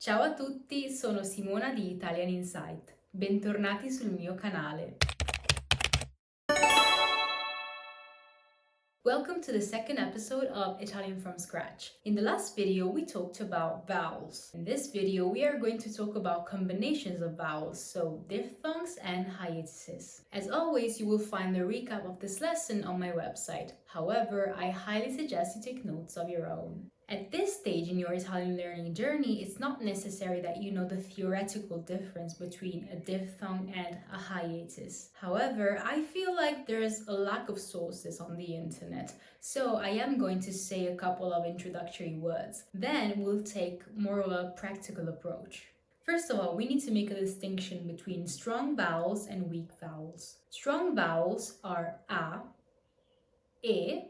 Ciao a tutti, sono Simona di Italian Insight. Bentornati sul mio canale. Welcome to the second episode of Italian from Scratch. In the last video, we talked about vowels. In this video, we are going to talk about combinations of vowels, so diphthongs and hiatuses. As always, you will find the recap of this lesson on my website. However, I highly suggest you take notes of your own. At this stage in your Italian learning journey, it's not necessary that you know the theoretical difference between a diphthong and a hiatus. However, I feel like there's a lack of sources on the internet, so I am going to say a couple of introductory words. Then we'll take more of a practical approach. First of all, we need to make a distinction between strong vowels and weak vowels. Strong vowels are a, e,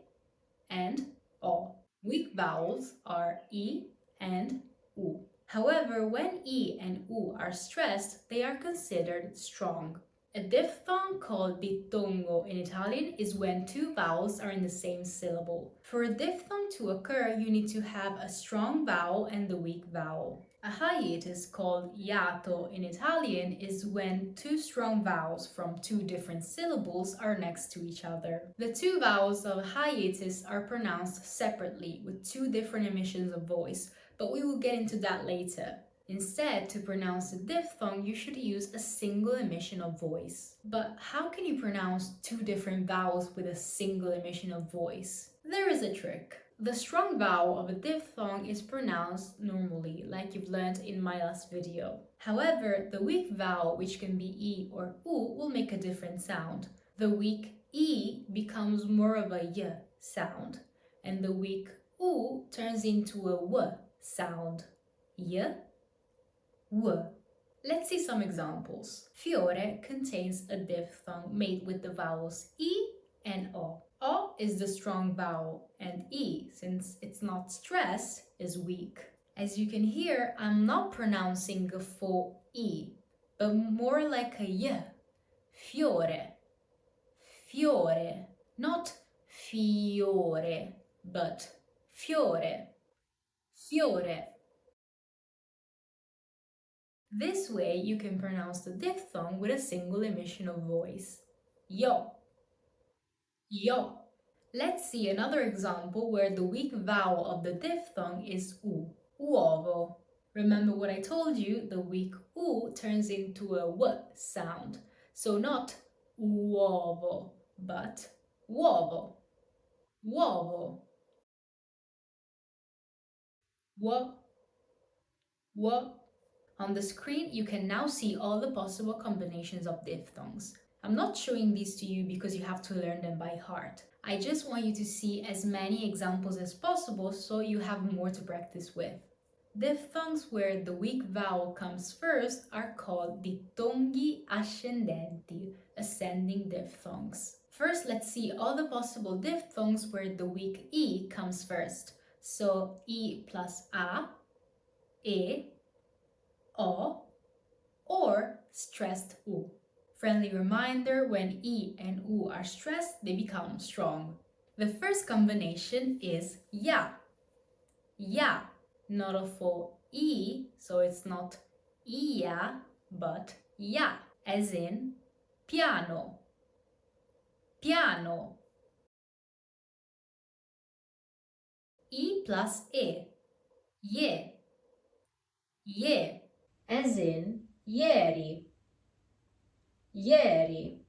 and o. Weak vowels are I and U. However, when I and U are stressed, they are considered strong. A diphthong called diphthongo in Italian is when two vowels are in the same syllable. For a diphthong to occur, you need to have a strong vowel and the weak vowel. A hiatus called iato in Italian is when two strong vowels from two different syllables are next to each other. The two vowels of hiatus are pronounced separately with two different emissions of voice, but we will get into that later. Instead, to pronounce a diphthong, you should use a single emission of voice. But how can you pronounce two different vowels with a single emission of voice? There is a trick. The strong vowel of a diphthong is pronounced normally, like you've learned in my last video. However, the weak vowel, which can be I or U, will make a different sound. The weak I becomes more of a Y sound, and the weak U turns into a W sound. Y, W. Let's see some examples. Fiore contains a diphthong made with the vowels I and O. O is the strong vowel, and I, since it's not stressed, is weak. As you can hear, I'm not pronouncing a full I, but more like a Y. Fiore. Fiore. Not fiore, but fiore. Fiore. This way, you can pronounce the diphthong with a single emission of voice. Yo. Yo. Let's see another example where the weak vowel of the diphthong is U. Uovo. Remember what I told you? The weak U turns into a W sound. So not uovo, but uovo. Uovo. Wo. Wo. On the screen, you can now see all the possible combinations of diphthongs. I'm not showing these to you because you have to learn them by heart. I just want you to see as many examples as possible so you have more to practice with. Diphthongs where the weak vowel comes first are called dittonghi ascendenti, ascending diphthongs. First, let's see all the possible diphthongs where the weak I comes first. So, I plus A, E, O, or stressed U. Friendly reminder, when I and U are stressed, they become strong. The first combination is ya. Ya, not a full I, so it's not ia, but ya, as in piano. Piano. I plus E. Ye. Ye, as in ieri. Ieri.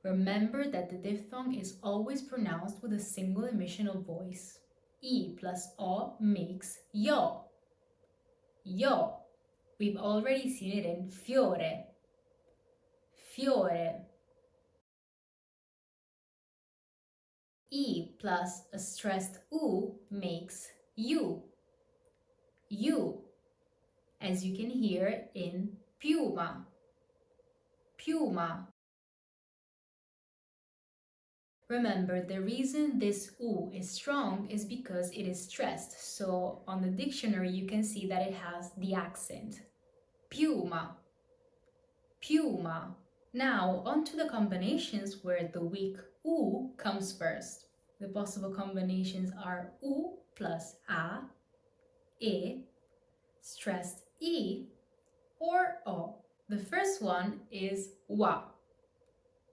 Remember that the diphthong is always pronounced with a single emission of voice. I plus O makes yo. Yo. We've already seen it in fiore. Fiore. I plus a stressed U makes you. You. As you can hear in piuma. Piuma. Remember, the reason this U is strong is because it is stressed. So on the dictionary, you can see that it has the accent. Piuma. Piuma. Now, on to the combinations where the weak U comes first. The possible combinations are U plus A, e, stressed e, or o. The first one is wa.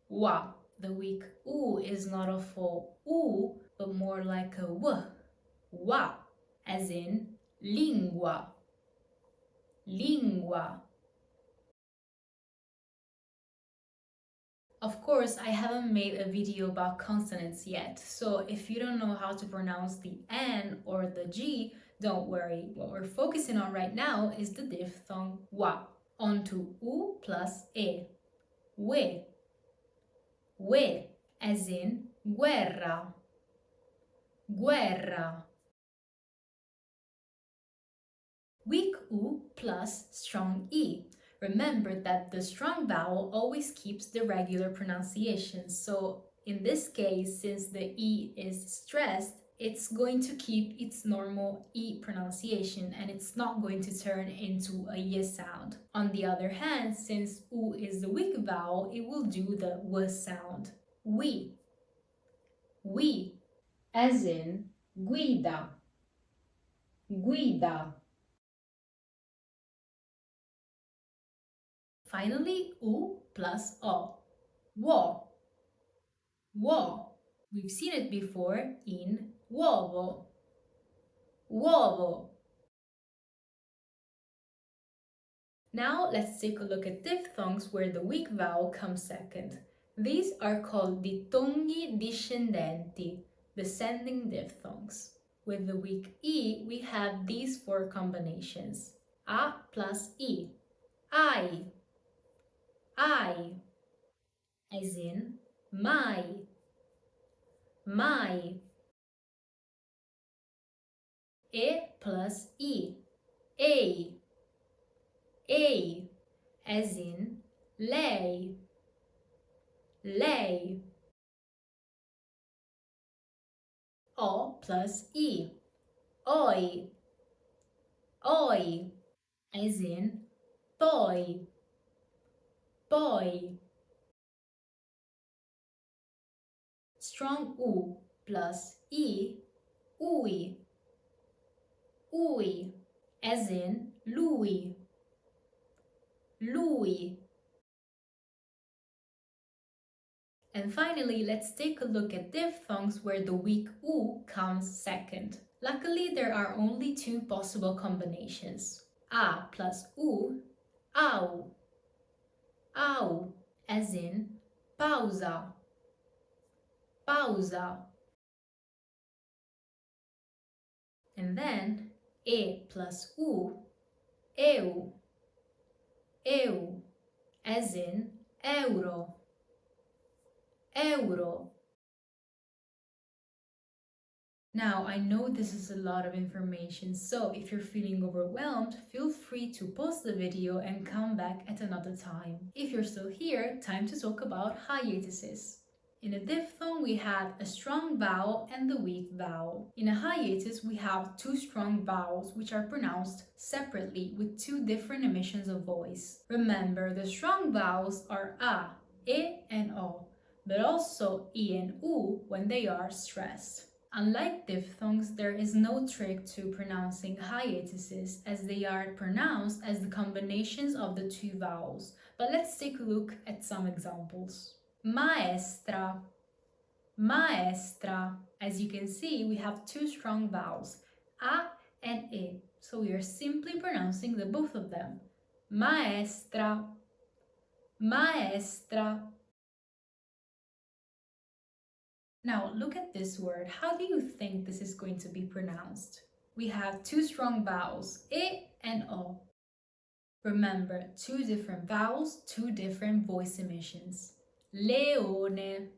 Wa. The weak u is not a full u, but more like a w. Wa, as in lingua. Lingua. Of course, I haven't made a video about consonants yet, so if you don't know how to pronounce the N or the G, don't worry. What we're focusing on right now is the diphthong wa. On to U plus E. We. We, as in guerra. Guerra. Weak U plus strong E. Remember that the strong vowel always keeps the regular pronunciation. So in this case, since the E is stressed, it's going to keep its normal E pronunciation and it's not going to turn into a Y sound. On the other hand, since U is the weak vowel, it will do the W sound. We. We. As in guida. Guida. Finally, U plus O. Wo. Wo. We've seen it before in uovo. Uovo. Now let's take a look at diphthongs where the weak vowel comes second. These are called dittonghi discendenti, descending diphthongs. With the weak E, we have these four combinations. A plus E. I. I. As in mai. Mai. E plus E. A. A. As in lei. Lei. O plus E. Oi. Oi. As in poi. Poi. Strong U plus E. Ui. Ui. As in lui. Lui. And finally, let's take a look at diphthongs where the weak U comes second. Luckily, there are only two possible combinations. A plus U, au. Au, as in pausa. Pausa. And then E plus U, eu. Eu, as in euro. Euro. Now, I know this is a lot of information, so if you're feeling overwhelmed, feel free to pause the video and come back at another time. If you're still here, time to talk about hiatuses. In a diphthong, we have a strong vowel and the weak vowel. In a hiatus, we have two strong vowels which are pronounced separately with two different emissions of voice. Remember, the strong vowels are A, E, and O, but also E and U when they are stressed. Unlike diphthongs, there is no trick to pronouncing hiatuses as they are pronounced as the combinations of the two vowels. But let's take a look at some examples. Maestra. Maestra. As you can see, we have two strong vowels, A and E, so we are simply pronouncing the both of them. Maestra. Maestra. Now look at this word. How do you think this is going to be pronounced? We have two strong vowels, E and O. Remember, two different vowels, two different voice emissions. Leone.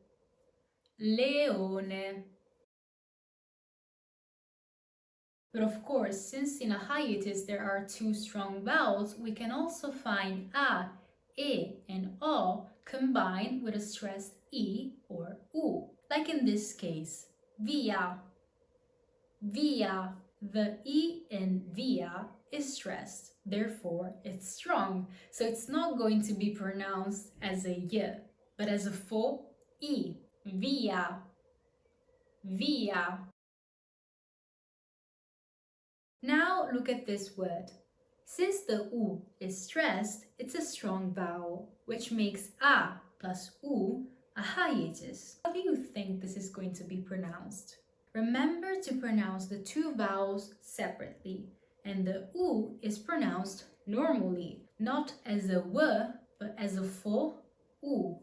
Leone. But of course, since in a hiatus there are two strong vowels, we can also find A, E, and O combined with a stressed E or U. Like in this case, via. Via. The E in via is stressed, therefore it's strong. So it's not going to be pronounced as a Y, but as a full E. Via. Via. Now look at this word. Since the U is stressed, it's a strong vowel, which makes A plus U a hiatus. How do you think this is going to be pronounced? Remember to pronounce the two vowels separately, and the U is pronounced normally, not as a W, but as a full U.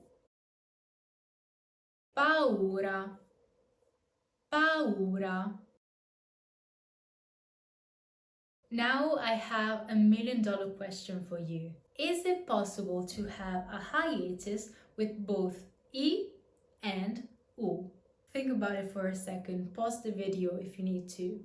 Paura, paura. Now I have $1,000,000 question for you. Is it possible to have a hiatus with both E and U? Think about it for a second. Pause the video if you need to.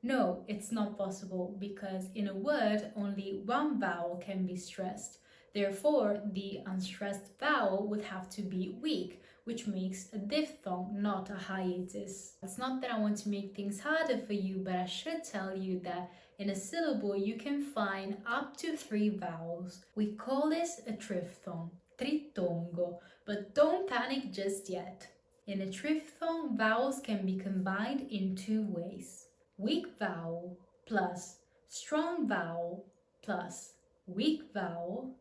No, it's not possible because in a word, only one vowel can be stressed. Therefore, the unstressed vowel would have to be weak, which makes a diphthong, not a hiatus. It's not that I want to make things harder for you, but I should tell you that in a syllable you can find up to 3 vowels. We call this a triphthong, tritongo, but don't panic just yet. In a triphthong, vowels can be combined in 2 ways. Weak vowel plus strong vowel plus weak vowel,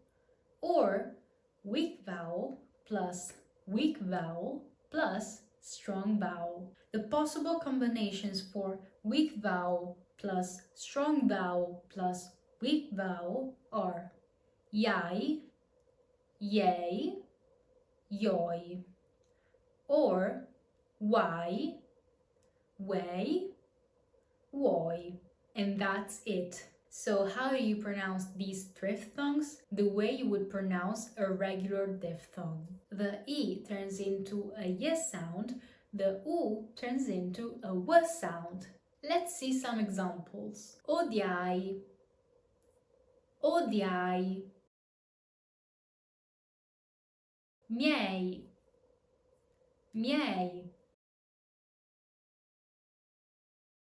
or weak vowel plus weak vowel plus strong vowel. The possible combinations for weak vowel plus strong vowel plus weak vowel are yai, yay, yoi, or why, way, woi. And that's it. So how do you pronounce these triphthongs? The way you would pronounce a regular diphthong. The E turns into a Y sound, the U turns into a W sound. Let's see some examples. Odiai, odiai. Miei, miei.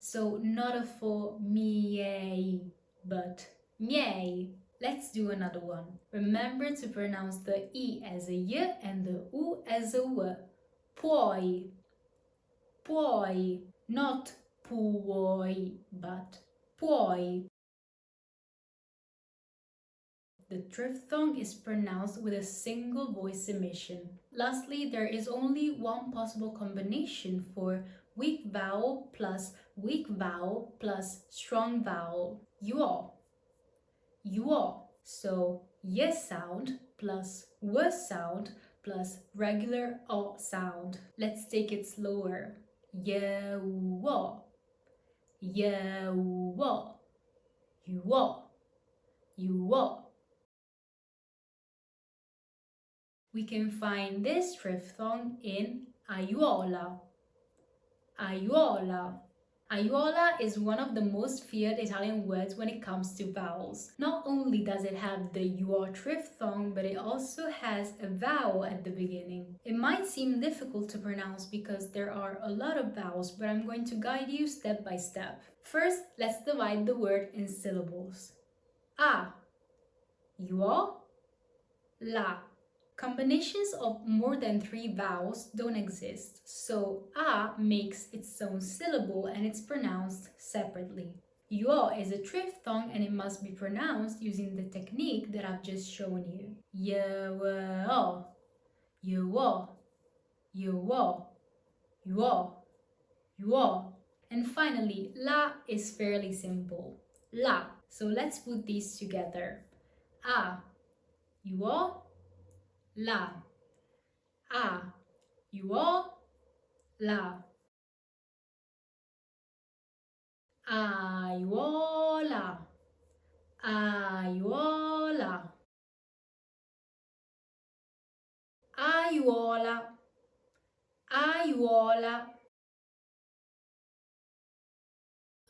So not a full miei, but miei. Let's do another one. Remember to pronounce the E as a Y and the U as a W. Puoi, puoi. Not puoi, but puoi. The triphthong is pronounced with a single voice emission. Lastly, there is only one possible combination for weak vowel plus strong vowel. Yuo. Yuo. So yes sound plus w sound plus regular o sound. Let's take it slower. Yuo. Yuo. Yuo. Yuo. We can find this triphthong in Aiuola. Aiuola. Aiuola is one of the most feared Italian words when it comes to vowels. Not only does it have the UR triphthong, but it also has a vowel at the beginning. It might seem difficult to pronounce because there are a lot of vowels, but I'm going to guide you step by step. First, let's divide the word in syllables. A, UO, la. Combinations of more than 3 vowels don't exist, so A makes its own syllable and it's pronounced separately. Yuo is a triphthong and it must be pronounced using the technique that I've just shown you. Yuo, yuo, yuo, yuo, yuo. And finally, La is fairly simple. La. So let's put these together. A, yuo, la. A, Aiuola. Aiuola. Aiuola. Aiuola. Aiuola.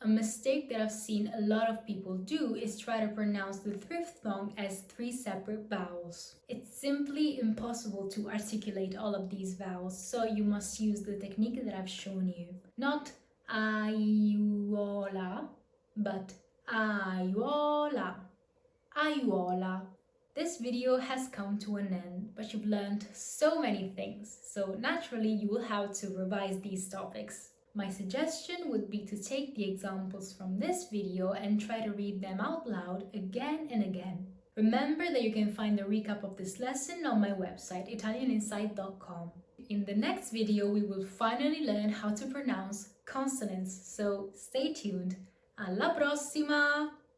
A mistake that I've seen a lot of people do is try to pronounce the triphthong as 3 separate vowels. It's simply impossible to articulate all of these vowels, so you must use the technique that I've shown you. Not Aiuola, but Aiuola. Aiuola. This video has come to an end, but you've learned so many things, so naturally you will have to revise these topics. My suggestion would be to take the examples from this video and try to read them out loud again and again. Remember that you can find the recap of this lesson on my website, italianinsight.com. In the next video, we will finally learn how to pronounce consonants, so stay tuned. Alla prossima!